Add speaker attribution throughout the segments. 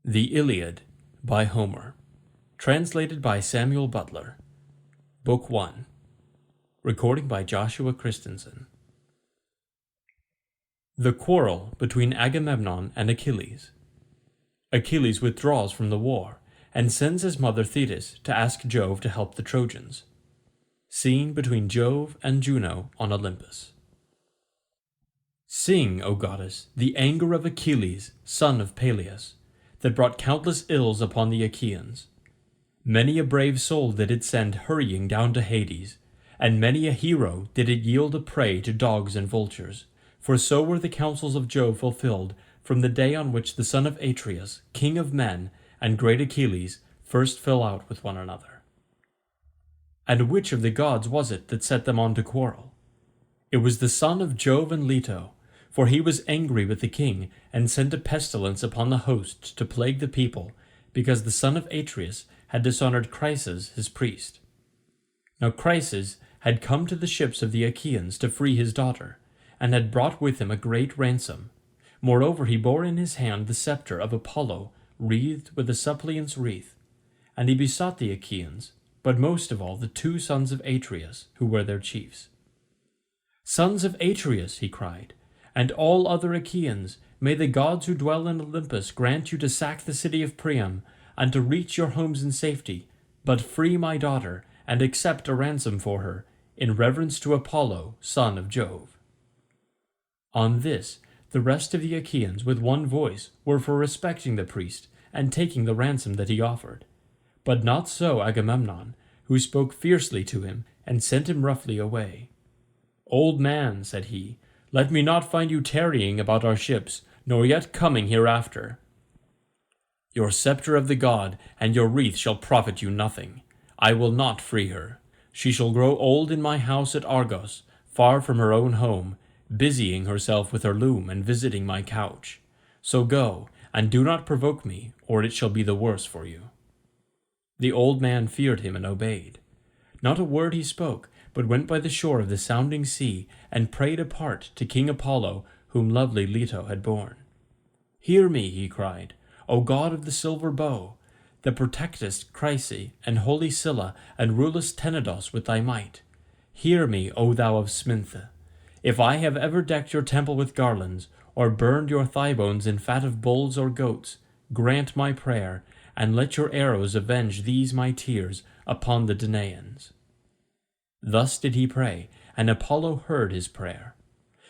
Speaker 1: The Iliad by Homer. Translated by Samuel Butler. Book 1. Recording by Joshua Christensen. The quarrel between Agamemnon and Achilles. Achilles withdraws from the war, and sends his mother Thetis to ask Jove to help the Trojans. Scene between Jove and Juno on Olympus. Sing, O goddess, the anger of Achilles, son of Peleus, that brought countless ills upon the Achaeans. Many a brave soul did it send hurrying down to Hades, and many a hero did it yield a prey to dogs and vultures, for so were the counsels of Jove fulfilled from the day on which the son of Atreus, king of men, and great Achilles first fell out with one another. And which of the gods was it that set them on to quarrel? It was the son of Jove and Leto, for he was angry with the king, and sent a pestilence upon the host to plague the people, because the son of Atreus had dishonored Chryses his priest. Now Chryses had come to the ships of the Achaeans to free his daughter, and had brought with him a great ransom. Moreover he bore in his hand the sceptre of Apollo, wreathed with a suppliant's wreath. And he besought the Achaeans, but most of all the two sons of Atreus, who were their chiefs. "Sons of Atreus," he cried, "and all other Achaeans, may the gods who dwell in Olympus grant you to sack the city of Priam, and to reach your homes in safety, but free my daughter, and accept a ransom for her, in reverence to Apollo, son of Jove." On this, the rest of the Achaeans with one voice were for respecting the priest, and taking the ransom that he offered. But not so Agamemnon, who spoke fiercely to him, and sent him roughly away. "Old man," said he, "let me not find you tarrying about our ships, nor yet coming hereafter. Your sceptre of the god and your wreath shall profit you nothing. I will not free her. She shall grow old in my house at Argos, far from her own home, busying herself with her loom and visiting my couch. So go, and do not provoke me, or it shall be the worse for you." The old man feared him and obeyed. Not a word he spoke, but went by the shore of the sounding sea, and prayed apart to King Apollo, whom lovely Leto had borne. "Hear me," he cried, "O god of the silver bow, that protectest Chryse and holy Scylla, and rulest Tenedos with thy might. Hear me, O thou of Sminthe. If I have ever decked your temple with garlands, or burned your thigh bones in fat of bulls or goats, grant my prayer, and let your arrows avenge these my tears upon the Danaans." Thus did he pray, and Apollo heard his prayer.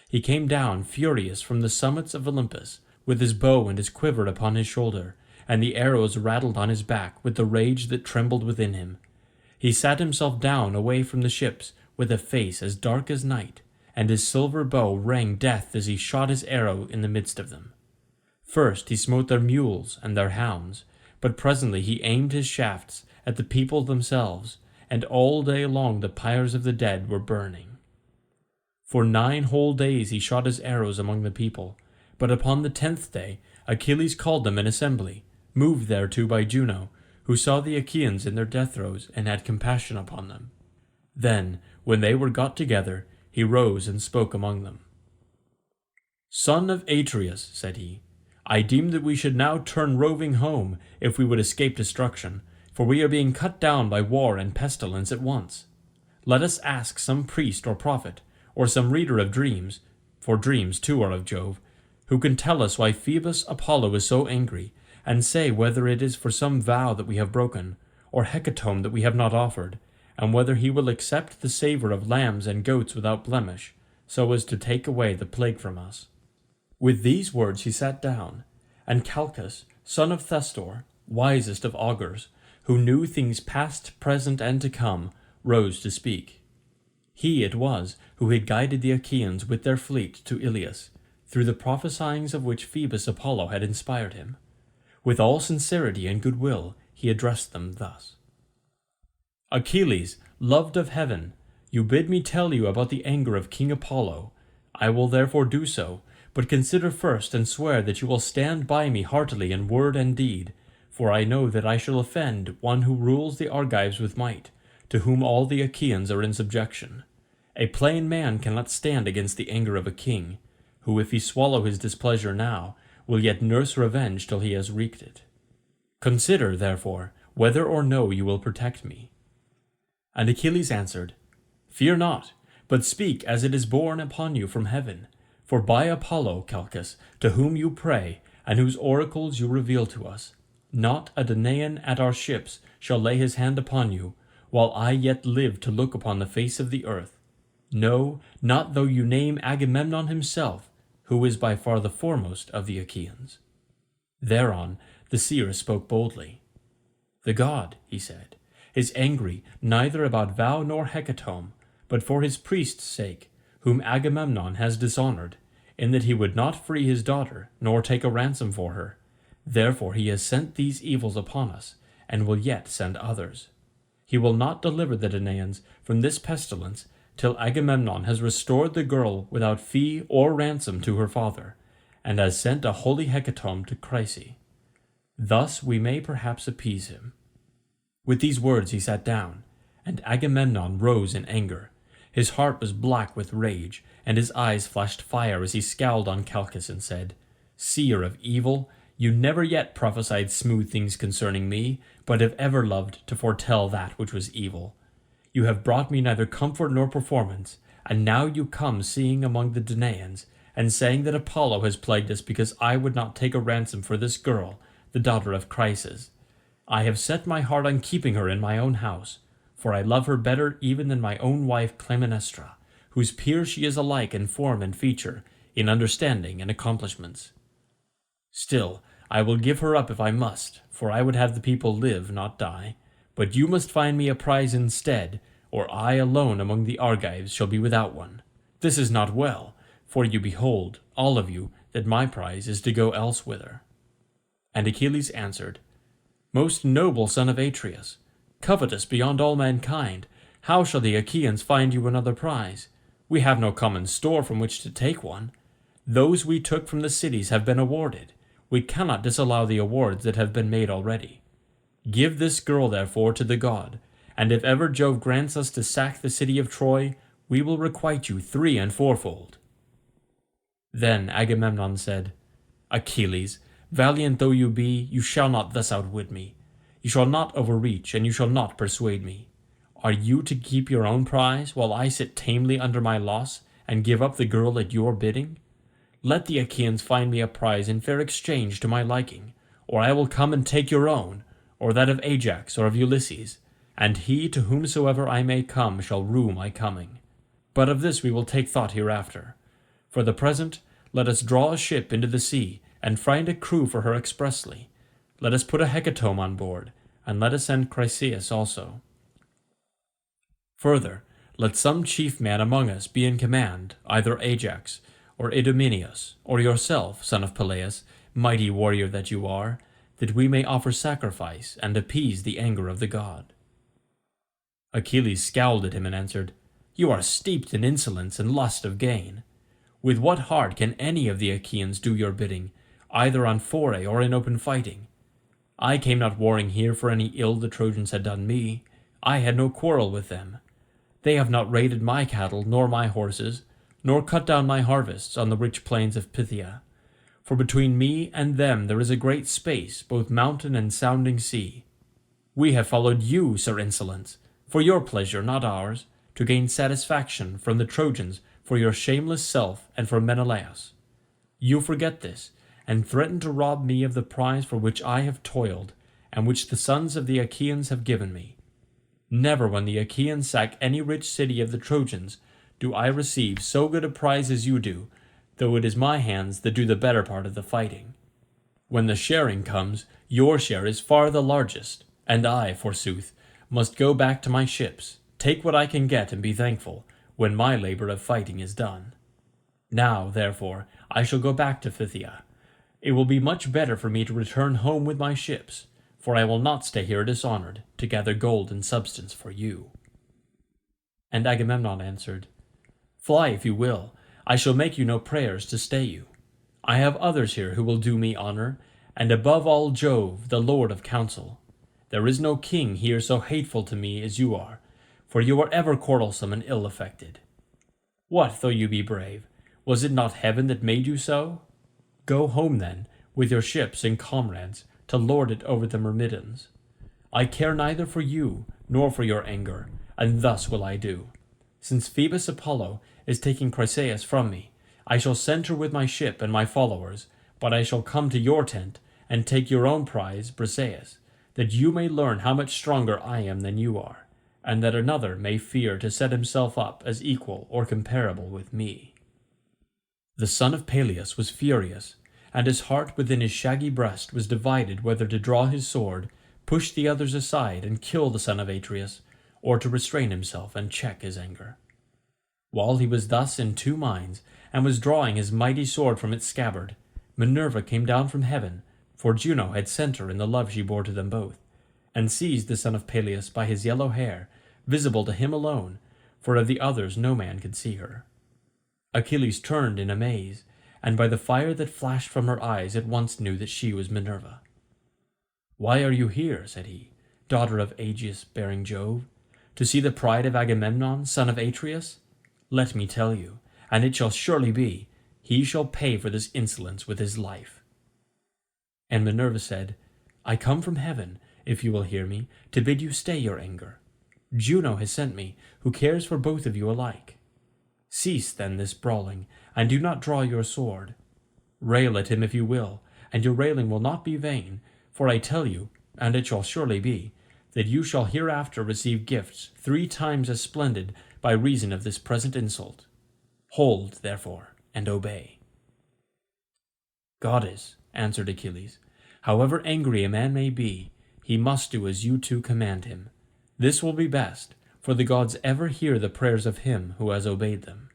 Speaker 1: He came down furious from the summits of Olympus, with his bow and his quiver upon his shoulder, and the arrows rattled on his back with the rage that trembled within him. He sat himself down away from the ships, with a face as dark as night, and his silver bow rang death as he shot his arrow in the midst of them. First he smote their mules and their hounds, but presently he aimed his shafts at the people themselves, and all day long the pyres of the dead were burning. For 9 whole days he shot his arrows among the people, but upon the 10th day Achilles called them in assembly, moved thereto by Juno, who saw the Achaeans in their death throes and had compassion upon them. Then, when they were got together, he rose and spoke among them. "Son of Atreus," said he, "I deem that we should now turn roving home, if we would escape destruction, for we are being cut down by war and pestilence at once. Let us ask some priest or prophet, or some reader of dreams, for dreams too are of Jove, who can tell us why Phoebus Apollo is so angry, and say whether it is for some vow that we have broken, or hecatomb that we have not offered, and whether he will accept the savour of lambs and goats without blemish, so as to take away the plague from us." With these words he sat down, and Calchas, son of Thestor, wisest of augurs, who knew things past, present, and to come, rose to speak. He it was who had guided the Achaeans with their fleet to Ilius, through the prophesyings of which Phoebus Apollo had inspired him. With all sincerity and goodwill he addressed them thus. "Achilles, loved of heaven, you bid me tell you about the anger of King Apollo. I will therefore do so, but consider first and swear that you will stand by me heartily in word and deed, for I know that I shall offend one who rules the Argives with might, to whom all the Achaeans are in subjection. A plain man cannot stand against the anger of a king, who, if he swallow his displeasure now, will yet nurse revenge till he has wreaked it. Consider, therefore, whether or no you will protect me. And Achilles answered, Fear not, but speak as it is borne upon you from heaven. For by Apollo, Calchas, to whom you pray, and whose oracles you reveal to us, not a Danaan at our ships shall lay his hand upon you, while I yet live to look upon the face of the earth. No, not though you name Agamemnon himself, who is by far the foremost of the Achaeans. Thereon the seer spoke boldly. The god, he said, is angry neither about vow nor hecatomb, but for his priest's sake, whom Agamemnon has dishonored, in that he would not free his daughter, nor take a ransom for her. Therefore he has sent these evils upon us, and will yet send others. He will not deliver the Danaans from this pestilence till Agamemnon has restored the girl without fee or ransom to her father, and has sent a holy hecatomb to Chryse. Thus we may perhaps appease him. With these words he sat down, and Agamemnon rose in anger. His heart was black with rage, and his eyes flashed fire as he scowled on Calchas and said, Seer of evil, you never yet prophesied smooth things concerning me, but have ever loved to foretell that which was evil. You have brought me neither comfort nor performance, and now you come seeing among the Danaans, and saying that Apollo has plagued us because I would not take a ransom for this girl, the daughter of Chryses. I have set my heart on keeping her in my own house, for I love her better even than my own wife Clytemnestra, whose peer she is alike in form and feature, in understanding and accomplishments. Still, I will give her up if I must, for I would have the people live, not die. But you must find me a prize instead, or I alone among the Argives shall be without one. This is not well, for you behold, all of you, that my prize is to go elsewhither. And Achilles answered, Most noble son of Atreus, covetous beyond all mankind, how shall the Achaeans find you another prize? We have no common store from which to take one. Those we took from the cities have been awarded. We cannot disallow the awards that have been made already. Give this girl, therefore, to the god, and if ever Jove grants us to sack the city of Troy, we will requite you 3- and 4-fold. Then Agamemnon said, Achilles, valiant though you be, you shall not thus outwit me. You shall not overreach, and you shall not persuade me. Are you to keep your own prize, while I sit tamely under my loss, and give up the girl at your bidding? Let the Achaeans find me a prize in fair exchange to my liking, or I will come and take your own, or that of Ajax or of Ulysses, and he to whomsoever I may come shall rue my coming. But of this we will take thought hereafter. For the present, let us draw a ship into the sea, and find a crew for her expressly. Let us put a hecatomb on board, and let us send Chryseis also. Further, let some chief man among us be in command, either Ajax, or Idomeneus, or yourself, son of Peleus, mighty warrior that you are, that we may offer sacrifice and appease the anger of the god. Achilles scowled at him and answered, You are steeped in insolence and lust of gain. With what heart can any of the Achaeans do your bidding, either on foray or in open fighting? I came not warring here for any ill the Trojans had done me. I had no quarrel with them. They have not raided my cattle nor my horses, nor cut down my harvests on the rich plains of Phthia. For between me and them there is a great space, both mountain and sounding sea. We have followed you, Sir Insolence, for your pleasure, not ours, to gain satisfaction from the Trojans for your shameless self and for Menelaus. You forget this, and threaten to rob me of the prize for which I have toiled, and which the sons of the Achaeans have given me. Never when the Achaeans sack any rich city of the Trojans do I receive so good a prize as you do, though it is my hands that do the better part of the fighting. When the sharing comes, your share is far the largest, and I, forsooth, must go back to my ships, take what I can get and be thankful, when my labor of fighting is done. Now, therefore, I shall go back to Phthia. It will be much better for me to return home with my ships, for I will not stay here dishonored, to gather gold and substance for you. And Agamemnon answered, Fly if you will, I shall make you no prayers to stay you. I have others here who will do me honor, and above all Jove, the Lord of counsel. There is no king here so hateful to me as you are, for you are ever quarrelsome and ill-affected. What though you be brave? Was it not heaven that made you so? Go home then, with your ships and comrades, to lord it over the Myrmidons. I care neither for you nor for your anger, and thus will I do. Since Phoebus Apollo is taking Briseis from me, I shall send her with my ship and my followers, but I shall come to your tent and take your own prize, Briseis, that you may learn how much stronger I am than you are, and that another may fear to set himself up as equal or comparable with me." The son of Peleus was furious, and his heart within his shaggy breast was divided whether to draw his sword, push the others aside, and kill the son of Atreus, or to restrain himself and check his anger. While he was thus in two minds, and was drawing his mighty sword from its scabbard, Minerva came down from heaven, for Juno had sent her in the love she bore to them both, and seized the son of Peleus by his yellow hair, visible to him alone, for of the others no man could see her. Achilles turned in amaze, and by the fire that flashed from her eyes at once knew that she was Minerva. "Why are you here," said he, "daughter of Aegis-bearing Jove? To see the pride of Agamemnon, son of Atreus? Let me tell you, and it shall surely be, he shall pay for this insolence with his life." And Minerva said, "I come from heaven, if you will hear me, to bid you stay your anger. Juno has sent me, who cares for both of you alike. Cease then this brawling, and do not draw your sword. Rail at him if you will, and your railing will not be vain, for I tell you, and it shall surely be, that you shall hereafter receive gifts 3 times as splendid by reason of this present insult. Hold, therefore, and obey." "Goddess," answered Achilles, "however angry a man may be, he must do as you two command him. This will be best, for the gods ever hear the prayers of him who has obeyed them."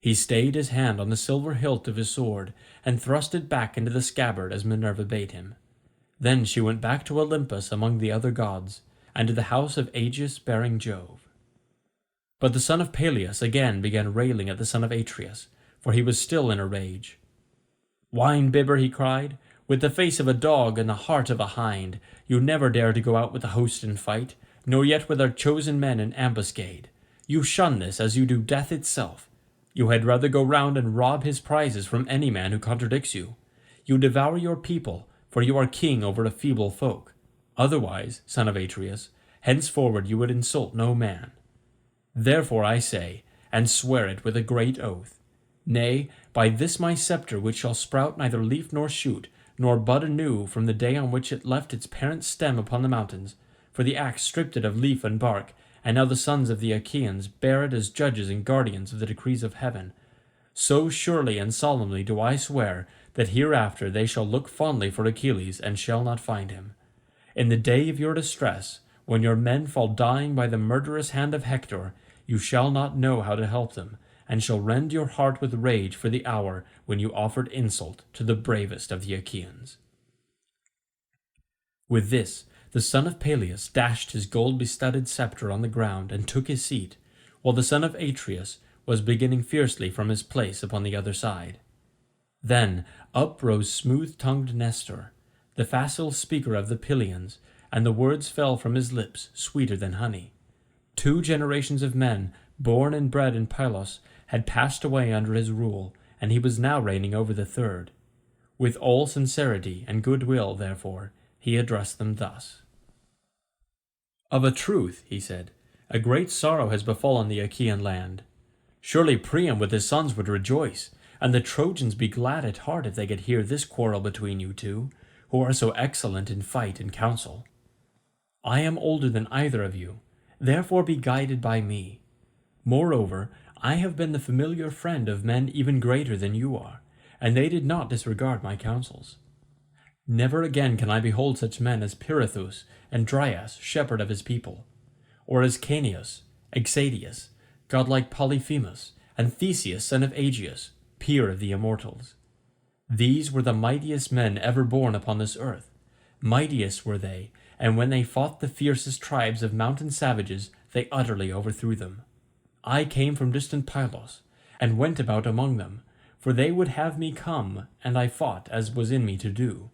Speaker 1: He stayed his hand on the silver hilt of his sword, and thrust it back into the scabbard as Minerva bade him. Then she went back to Olympus among the other gods, and to the house of Aegis-bearing Jove. But the son of Peleus again began railing at the son of Atreus, for he was still in a rage. "Wine-bibber," he cried, "with the face of a dog and the heart of a hind, you never dare to go out with the host in fight, nor yet with our chosen men in ambuscade. You shun this as you do death itself. You had rather go round and rob his prizes from any man who contradicts you. You devour your people, for you are king over a feeble folk. Otherwise, son of Atreus, henceforward you would insult no man. Therefore I say, and swear it with a great oath, nay, by this my sceptre which shall sprout neither leaf nor shoot, nor bud anew from the day on which it left its parent stem upon the mountains, for the axe stripped it of leaf and bark, and now the sons of the Achaeans bear it as judges and guardians of the decrees of heaven. So surely and solemnly do I swear that hereafter they shall look fondly for Achilles and shall not find him. In the day of your distress, when your men fall dying by the murderous hand of Hector, you shall not know how to help them, and shall rend your heart with rage for the hour when you offered insult to the bravest of the Achaeans." With this, the son of Peleus dashed his gold-bestudded sceptre on the ground and took his seat, while the son of Atreus was beginning fiercely from his place upon the other side. Then up rose smooth-tongued Nestor, the facile speaker of the Pylians, and the words fell from his lips sweeter than honey. 2 generations of men, born and bred in Pylos, had passed away under his rule, and he was now reigning over the 3rd. With all sincerity and goodwill, therefore, he addressed them thus. "Of a truth," he said, "a great sorrow has befallen the Achaean land. Surely Priam with his sons would rejoice, and the Trojans be glad at heart if they could hear this quarrel between you two, who are so excellent in fight and counsel. I am older than either of you, therefore be guided by me. Moreover, I have been the familiar friend of men even greater than you are, and they did not disregard my counsels. Never again can I behold such men as Pirithous and Dryas, shepherd of his people, or as Caeneus, Exadius, godlike Polyphemus, and Theseus, son of Aegeus, peer of the immortals. These were the mightiest men ever born upon this earth. Mightiest were they, and when they fought the fiercest tribes of mountain savages, they utterly overthrew them. I came from distant Pylos, and went about among them, for they would have me come, and I fought as was in me to do.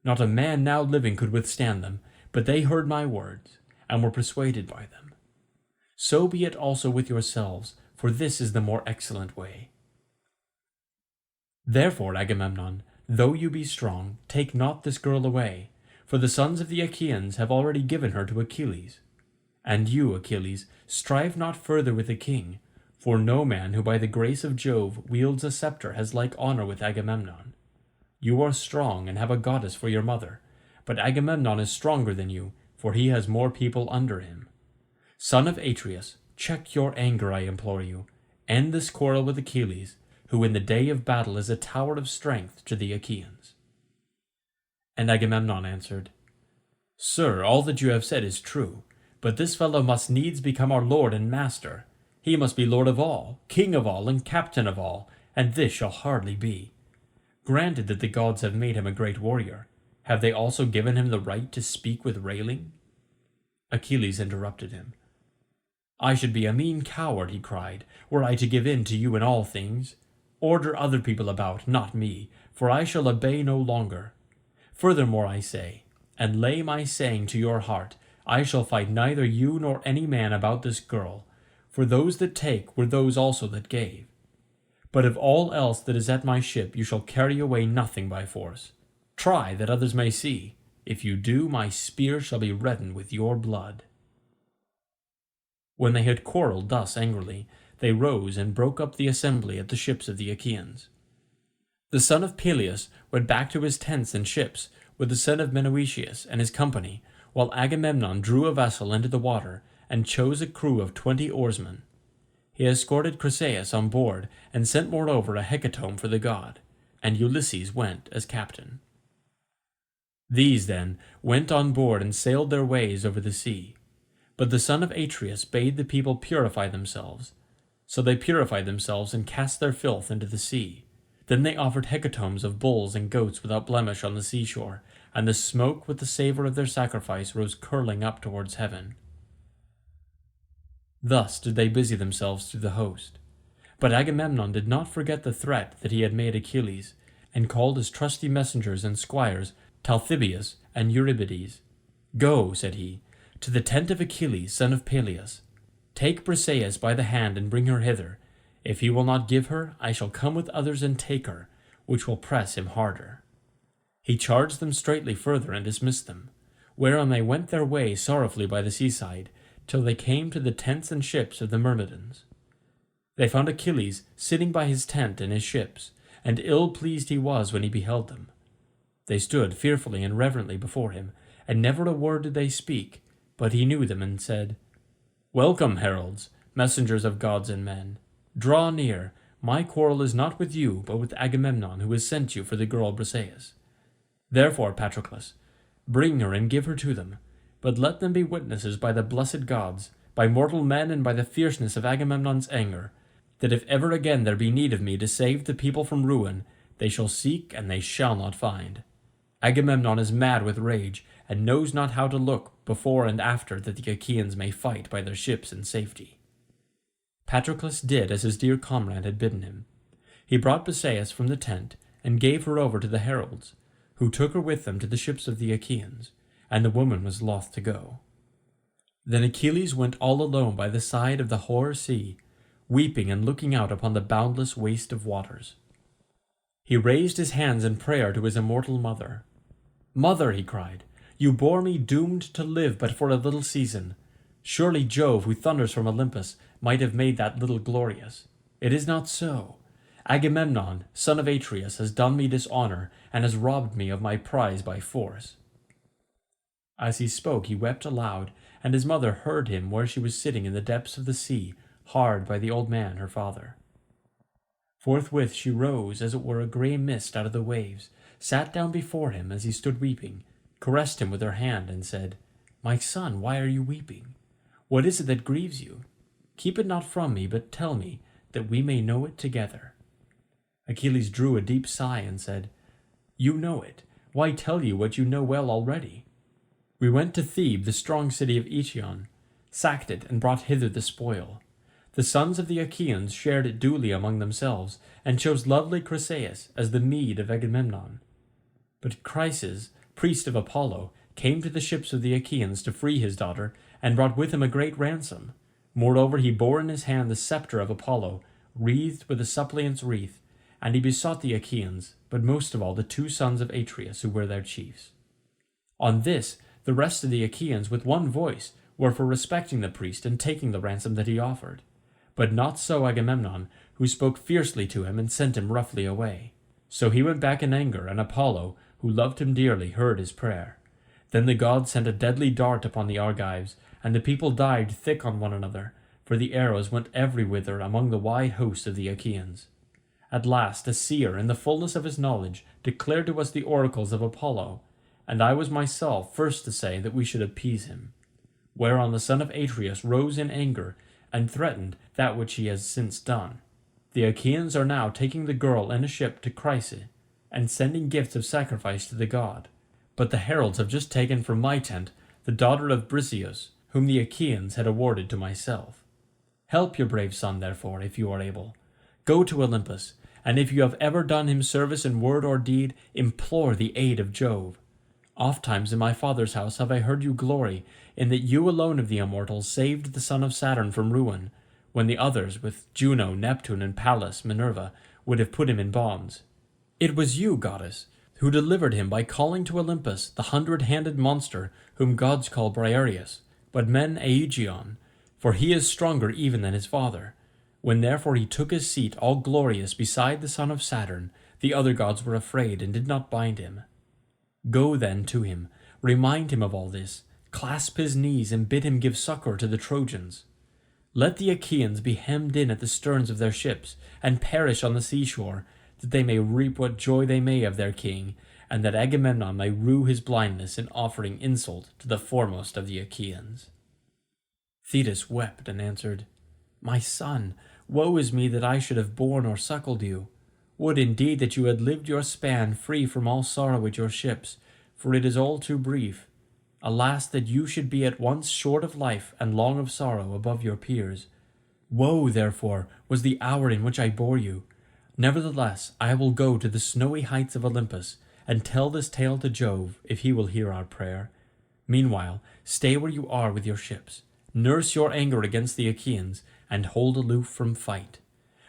Speaker 1: Not a man now living could withstand them, but they heard my words, and were persuaded by them. So be it also with yourselves, for this is the more excellent way. Therefore, Agamemnon, though you be strong, take not this girl away, for the sons of the Achaeans have already given her to Achilles. And you, Achilles, strive not further with the king, for no man who by the grace of Jove wields a sceptre has like honour with Agamemnon. You are strong and have a goddess for your mother, but Agamemnon is stronger than you, for he has more people under him. Son of Atreus, check your anger, I implore you. End this quarrel with Achilles, who in the day of battle is a tower of strength to the Achaeans. And Agamemnon answered, Sir, all that you have said is true, but this fellow must needs become our lord and master. He must be lord of all, king of all, and captain of all, and this shall hardly be. Granted that the gods have made him a great warrior, have they also given him the right to speak with railing? Achilles interrupted him. I should be a mean coward, he cried, were I to give in to you in all things. Order other people about, not me, for I shall obey no longer. Furthermore I say, and lay my saying to your heart, I shall fight neither you nor any man about this girl, for those that take were those also that gave. But of all else that is at my ship you shall carry away nothing by force. Try, that others may see. If you do, my spear shall be reddened with your blood. When they had quarrelled thus angrily, they rose and broke up the assembly at the ships of the Achaeans. The son of Peleus went back to his tents and ships with the son of Menoetius and his company, while Agamemnon drew a vessel into the water and chose a crew of 20 oarsmen. He escorted Chryseis on board and sent moreover a hecatomb for the god, and Ulysses went as captain. These, then, went on board and sailed their ways over the sea. But the son of Atreus bade the people purify themselves. So they purified themselves and cast their filth into the sea. Then they offered hecatombs of bulls and goats without blemish on the seashore, and the smoke with the savour of their sacrifice rose curling up towards heaven. Thus did they busy themselves through the host. But Agamemnon did not forget the threat that he had made Achilles, and called his trusty messengers and squires, Talthybius and Eurybides. Go, said he, to the tent of Achilles, son of Peleus. Take Briseis by the hand and bring her hither. If he will not give her, I shall come with others and take her, which will press him harder. He charged them straitly further and dismissed them, whereon they went their way sorrowfully by the seaside, till they came to the tents and ships of the Myrmidons. They found Achilles sitting by his tent and his ships, and ill pleased he was when he beheld them. They stood fearfully and reverently before him, and never a word did they speak, but he knew them and said, Welcome, heralds, messengers of gods and men. Draw near. My quarrel is not with you, but with Agamemnon, who has sent you for the girl Briseis. Therefore, Patroclus, bring her and give her to them, but let them be witnesses by the blessed gods, by mortal men and by the fierceness of Agamemnon's anger, that if ever again there be need of me to save the people from ruin, they shall seek and they shall not find. Agamemnon is mad with rage, and knows not how to look before and after that the Achaeans may fight by their ships in safety. Patroclus did as his dear comrade had bidden him. He brought Briseis from the tent, and gave her over to the heralds, who took her with them to the ships of the Achaeans, and the woman was loth to go. Then Achilles went all alone by the side of the hoar sea, weeping and looking out upon the boundless waste of waters. He raised his hands in prayer to his immortal mother. Mother, he cried, you bore me doomed to live but for a little season. Surely Jove, who thunders from Olympus, might have made that little glorious. It is not so. Agamemnon, son of Atreus, has done me dishonour, and has robbed me of my prize by force. As he spoke he wept aloud, and his mother heard him where she was sitting in the depths of the sea, hard by the old man her father. Forthwith she rose as it were a grey mist out of the waves, sat down before him as he stood weeping, caressed him with her hand, and said, My son, why are you weeping? What is it that grieves you? Keep it not from me, but tell me, that we may know it together. Achilles drew a deep sigh and said, You know it. Why tell you what you know well already? We went to Thebe, the strong city of Eetion, sacked it, and brought hither the spoil. The sons of the Achaeans shared it duly among themselves, and chose lovely Chryseis as the meed of Agamemnon. But Chryses, priest of Apollo, came to the ships of the Achaeans to free his daughter, and brought with him a great ransom. Moreover, he bore in his hand the sceptre of Apollo, wreathed with a suppliant's wreath, and he besought the Achaeans, but most of all the 2 sons of Atreus who were their chiefs. On this, the rest of the Achaeans with one voice were for respecting the priest and taking the ransom that he offered. But not so Agamemnon, who spoke fiercely to him and sent him roughly away. So he went back in anger, and Apollo, who loved him dearly, heard his prayer. Then the gods sent a deadly dart upon the Argives, and the people dived thick on one another, for the arrows went everywhither among the wide host of the Achaeans. At last a seer, in the fullness of his knowledge, declared to us the oracles of Apollo, and I was myself first to say that we should appease him. Whereon the son of Atreus rose in anger, and threatened that which he has since done. The Achaeans are now taking the girl in a ship to Chryse, and sending gifts of sacrifice to the god. But the heralds have just taken from my tent the daughter of Briseis, whom the Achaeans had awarded to myself. Help your brave son, therefore, if you are able. Go to Olympus, and if you have ever done him service in word or deed, implore the aid of Jove. Ofttimes in my father's house have I heard you glory in that you alone of the immortals saved the son of Saturn from ruin, when the others, with Juno, Neptune, and Pallas, Minerva, would have put him in bonds. It was you, goddess, who delivered him by calling to Olympus the 100-handed monster whom gods call Briareus, but men Aegion, for he is stronger even than his father. When therefore he took his seat all glorious beside the son of Saturn, the other gods were afraid and did not bind him. Go then to him, remind him of all this, clasp his knees and bid him give succor to the Trojans. Let the Achaeans be hemmed in at the sterns of their ships, and perish on the seashore, that they may reap what joy they may of their king, and that Agamemnon may rue his blindness in offering insult to the foremost of the Achaeans. Thetis wept and answered, My son, woe is me that I should have borne or suckled you. Would indeed that you had lived your span free from all sorrow at your ships, for it is all too brief. Alas, that you should be at once short of life and long of sorrow above your peers. Woe, therefore, was the hour in which I bore you. Nevertheless, I will go to the snowy heights of Olympus, and tell this tale to Jove, if he will hear our prayer. Meanwhile, stay where you are with your ships. Nurse your anger against the Achaeans, and hold aloof from fight.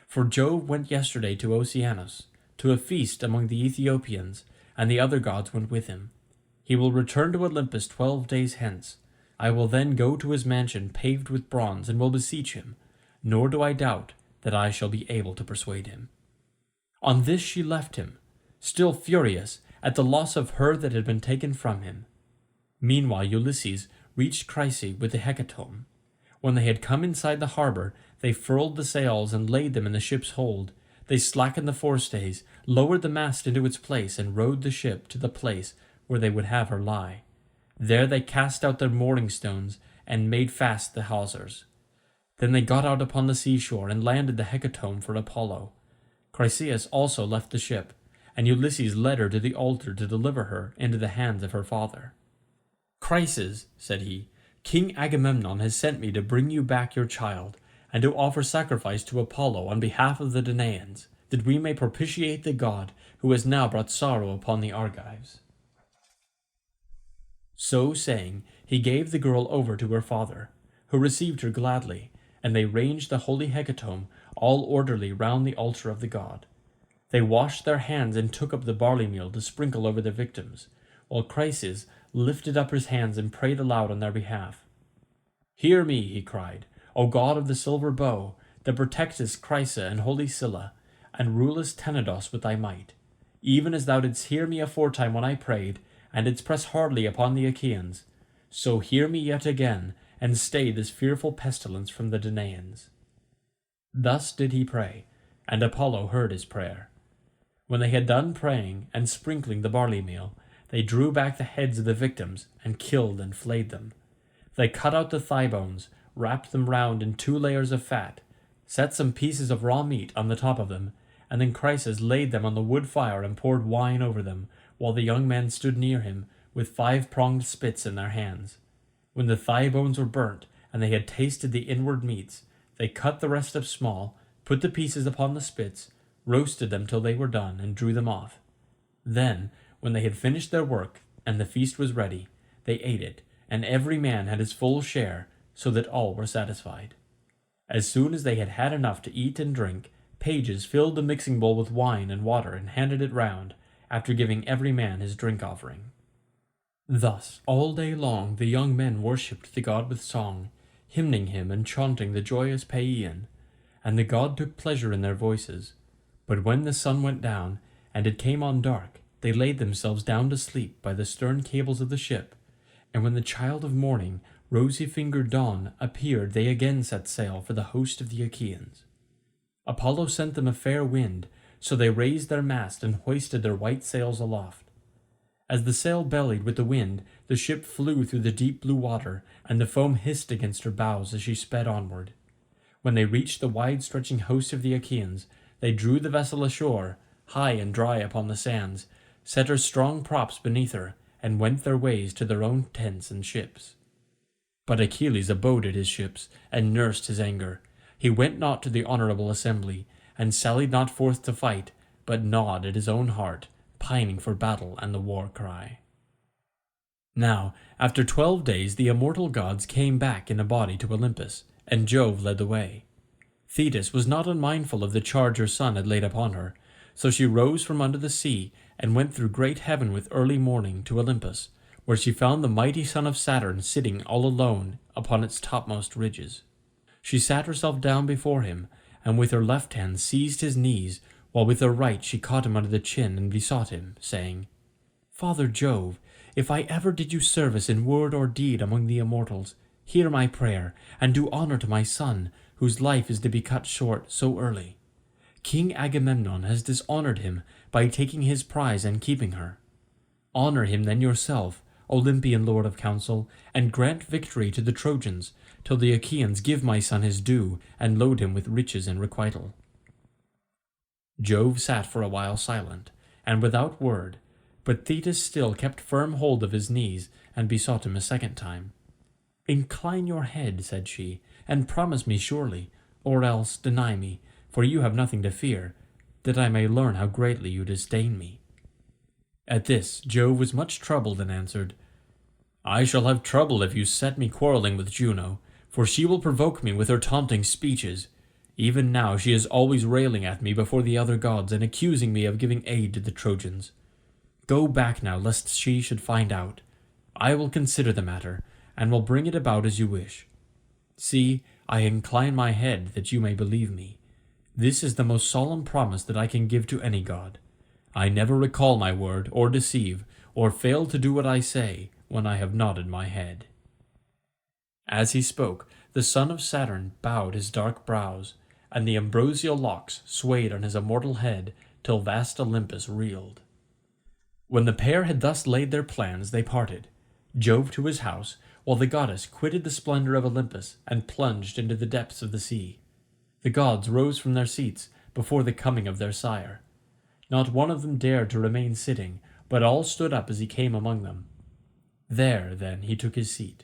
Speaker 1: For Jove went yesterday to Oceanus, to a feast among the Ethiopians, and the other gods went with him. He will return to Olympus 12 days hence. I will then go to his mansion paved with bronze, and will beseech him, nor do I doubt that I shall be able to persuade him. On this she left him, still furious at the loss of her that had been taken from him. Meanwhile Ulysses reached Chryse with the hecatomb. When they had come inside the harbour, they furled the sails and laid them in the ship's hold. They slackened the forestays, lowered the mast into its place, and rowed the ship to the place where they would have her lie. There they cast out their mooring stones, and made fast the hawsers. Then they got out upon the seashore, and landed the hecatomb for Apollo. Chryseis also left the ship, and Ulysses led her to the altar to deliver her into the hands of her father. Chryses, said he, King Agamemnon has sent me to bring you back your child, and to offer sacrifice to Apollo on behalf of the Danaans, that we may propitiate the god who has now brought sorrow upon the Argives. So saying, he gave the girl over to her father, who received her gladly, and they ranged the holy hecatomb all orderly round the altar of the god. They washed their hands and took up the barley meal to sprinkle over their victims, while Chryses lifted up his hands and prayed aloud on their behalf. Hear me, he cried, O god of the silver bow, that protectest Chrysa and holy Scylla, and rulest Tenedos with thy might, even as thou didst hear me aforetime when I prayed, and didst press hardly upon the Achaeans, so hear me yet again, and stay this fearful pestilence from the Danaans. Thus did he pray, and Apollo heard his prayer. When they had done praying and sprinkling the barley meal, they drew back the heads of the victims, and killed and flayed them. They cut out the thigh bones, wrapped them round in 2 layers of fat, set some pieces of raw meat on the top of them, and then Chryses laid them on the wood fire and poured wine over them, while the young men stood near him, with 5-pronged spits in their hands. When the thigh bones were burnt, and they had tasted the inward meats, they cut the rest up small, put the pieces upon the spits, roasted them till they were done, and drew them off. Then, when they had finished their work, and the feast was ready, they ate it, and every man had his full share, so that all were satisfied. As soon as they had had enough to eat and drink, pages filled the mixing bowl with wine and water and handed it round, after giving every man his drink offering. Thus, all day long the young men worshipped the god with song, hymning him and chanting the joyous paean, and the god took pleasure in their voices. But when the sun went down, and it came on dark, they laid themselves down to sleep by the stern cables of the ship, and when the child of morning, rosy-fingered dawn, appeared, they again set sail for the host of the Achaeans. Apollo sent them a fair wind, so they raised their mast and hoisted their white sails aloft. As the sail bellied with the wind, the ship flew through the deep blue water, and the foam hissed against her bows as she sped onward. When they reached the wide-stretching host of the Achaeans, they drew the vessel ashore, high and dry upon the sands, set her strong props beneath her, and went their ways to their own tents and ships. But Achilles abode at his ships, and nursed his anger. He went not to the honourable assembly, and sallied not forth to fight, but gnawed at his own heart, pining for battle and the war cry. Now, after 12 days the immortal gods came back in a body to Olympus, and Jove led the way. Thetis was not unmindful of the charge her son had laid upon her, so she rose from under the sea, and went through great heaven with early morning to Olympus, where she found the mighty son of Saturn sitting all alone upon its topmost ridges. She sat herself down before him, and with her left hand seized his knees, while with her right she caught him under the chin and besought him, saying, "Father Jove, if I ever did you service in word or deed among the immortals, hear my prayer, and do honour to my son, whose life is to be cut short so early. King Agamemnon has dishonoured him by taking his prize and keeping her. Honour him then yourself, Olympian lord of counsel, and grant victory to the Trojans, till the Achaeans give my son his due, and load him with riches and requital." Jove sat for a while silent, and without word, but Thetis still kept firm hold of his knees, and besought him a second time. "Incline your head," said she, "and promise me surely, or else deny me, for you have nothing to fear, that I may learn how greatly you disdain me." At this Jove was much troubled, and answered, "I shall have trouble if you set me quarrelling with Juno, for she will provoke me with her taunting speeches. Even now she is always railing at me before the other gods, and accusing me of giving aid to the Trojans. Go back now, lest she should find out. I will consider the matter, and will bring it about as you wish. See, I incline my head that you may believe me. This is the most solemn promise that I can give to any god. I never recall my word, or deceive, or fail to do what I say, when I have nodded my head." As he spoke, the son of Saturn bowed his dark brows, and the ambrosial locks swayed on his immortal head till vast Olympus reeled. When the pair had thus laid their plans, they parted, Jove to his house, while the goddess quitted the splendour of Olympus and plunged into the depths of the sea. The gods rose from their seats before the coming of their sire. Not one of them dared to remain sitting, but all stood up as he came among them. There, then, he took his seat.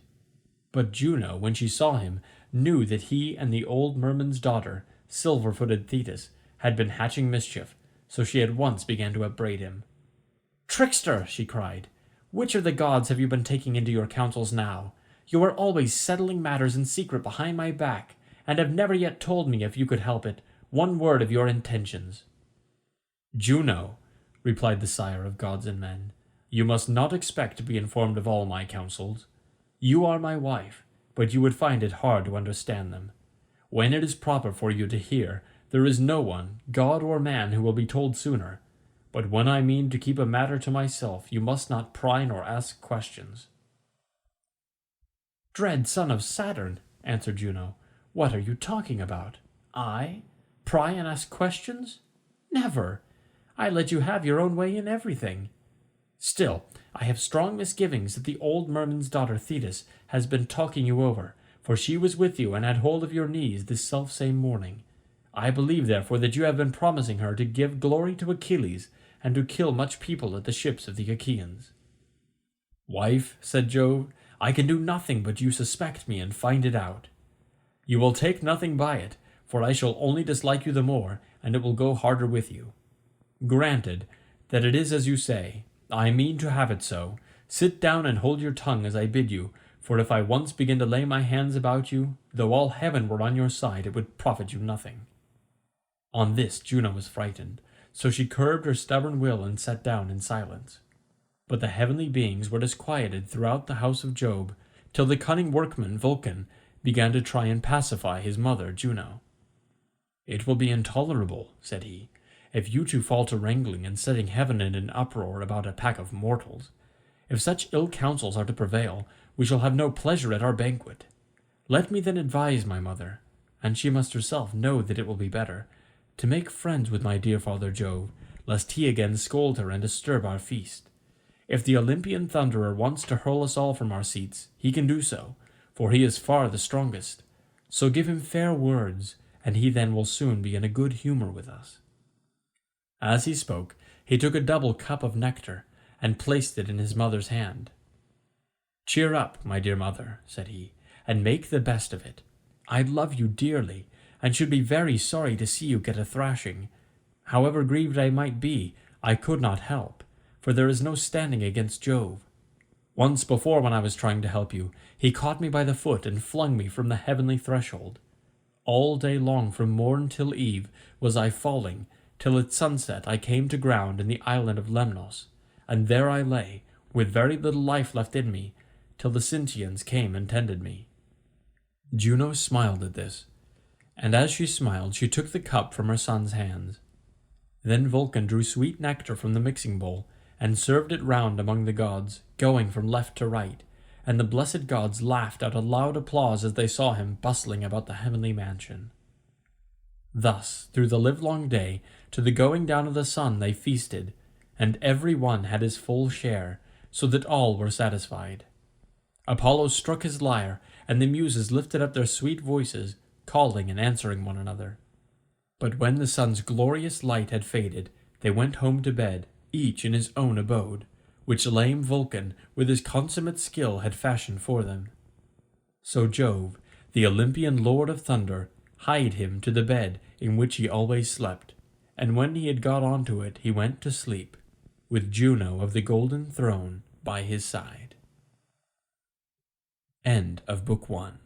Speaker 1: But Juno, when she saw him, knew that he and the old merman's daughter, silver-footed Thetis, had been hatching mischief, so she at once began to upbraid him. "Trickster!" she cried, "which of the gods have you been taking into your counsels now? You are always settling matters in secret behind my back, and have never yet told me, if you could help it, one word of your intentions." "Juno," replied the sire of gods and men, "you must not expect to be informed of all my counsels. You are my wife, but you would find it hard to understand them. When it is proper for you to hear, there is no one, god or man, who will be told sooner. But when I mean to keep a matter to myself, you must not pry nor ask questions." "Dread son of Saturn," answered Juno, "what are you talking about? I? Pry and ask questions? Never! I let you have your own way in everything. Still, I have strong misgivings that the old merman's daughter Thetis has been talking you over, for she was with you and had hold of your knees this selfsame morning. I believe, therefore, that you have been promising her to give glory to Achilles, and to kill much people at the ships of the Achaeans." "Wife," said Jove, "I can do nothing but you suspect me and find it out. You will take nothing by it, for I shall only dislike you the more, and it will go harder with you. Granted that it is as you say, I mean to have it so. Sit down and hold your tongue as I bid you, for if I once begin to lay my hands about you, though all heaven were on your side, it would profit you nothing." On this Juno was frightened, so she curbed her stubborn will and sat down in silence. But the heavenly beings were disquieted throughout the house of Jove, till the cunning workman Vulcan began to try and pacify his mother Juno. "It will be intolerable," said he, "if you two fall to wrangling and setting heaven in an uproar about a pack of mortals. If such ill counsels are to prevail, we shall have no pleasure at our banquet. Let me then advise my mother, and she must herself know that it will be better, to make friends with my dear father Jove, lest he again scold her and disturb our feast. If the Olympian thunderer wants to hurl us all from our seats, he can do so, for he is far the strongest. So give him fair words, and he then will soon be in a good humour with us." As he spoke, he took a double cup of nectar, and placed it in his mother's hand. "Cheer up, my dear mother," said he, "and make the best of it. I love you dearly, and should be very sorry to see you get a thrashing. However grieved I might be, I could not help, for there is no standing against Jove. Once before when I was trying to help you, he caught me by the foot and flung me from the heavenly threshold. All day long from morn till eve was I falling, till at sunset I came to ground in the island of Lemnos, and there I lay, with very little life left in me, till the Sintians came and tended me." Juno smiled at this, and as she smiled she took the cup from her son's hands. Then Vulcan drew sweet nectar from the mixing bowl, and served it round among the gods, going from left to right, and the blessed gods laughed out a loud applause as they saw him bustling about the heavenly mansion. Thus, through the livelong day, to the going down of the sun they feasted, and every one had his full share, so that all were satisfied. Apollo struck his lyre, and the Muses lifted up their sweet voices, calling and answering one another. But when the sun's glorious light had faded, they went home to bed, each in his own abode, which lame Vulcan with his consummate skill had fashioned for them. So Jove, the Olympian lord of thunder, hied him to the bed in which he always slept, and when he had got onto it he went to sleep, with Juno of the golden throne by his side. End of Book 1.